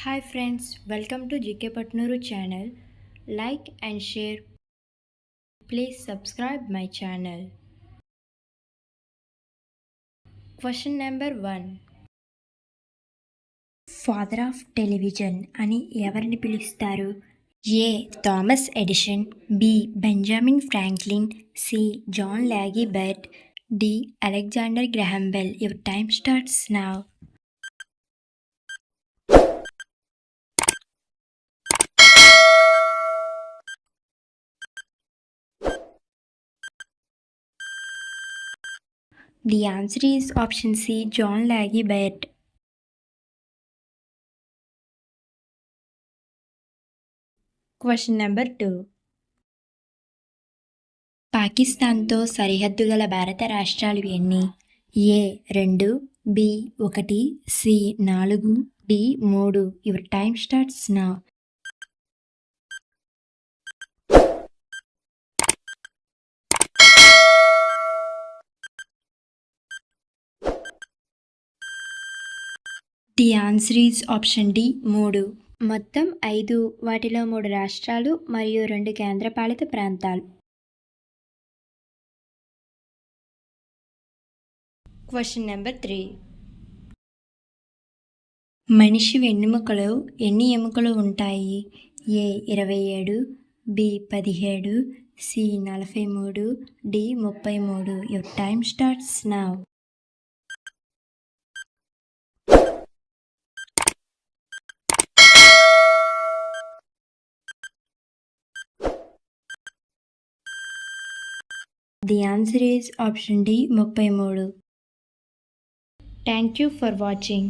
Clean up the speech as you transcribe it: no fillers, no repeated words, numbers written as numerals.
Hi friends, welcome to GK Patnuru channel. Like and share. Please subscribe my channel. Question number 1. Father of television అని ఎవరిని పిలుస్తారు? A. Thomas Edison, B. Benjamin Franklin, C. John Logie Baird, D. Alexander Graham Bell. Your time starts now. The answer is option C. John Laggy Bert. Question number 2. పాకిస్తాన్తో సరిహద్దు గల భారత రాష్ట్రాలు ఎన్ని? A 2, B 1, C 4, D 3. Your time starts now. The answer is option D 3. మొత్తం 5, వాటిలో 3 రాష్ట్రాలు మరియు 2 కేంద్రపాలిత ప్రాంతాలు. Question number 3. మనిషి వెన్నెముకలో ఎన్ని ఎముకలు ఉంటాయి? A 27, B 17, C 43, D 33. Your time starts now. The answer is option D 33. Thank you for watching.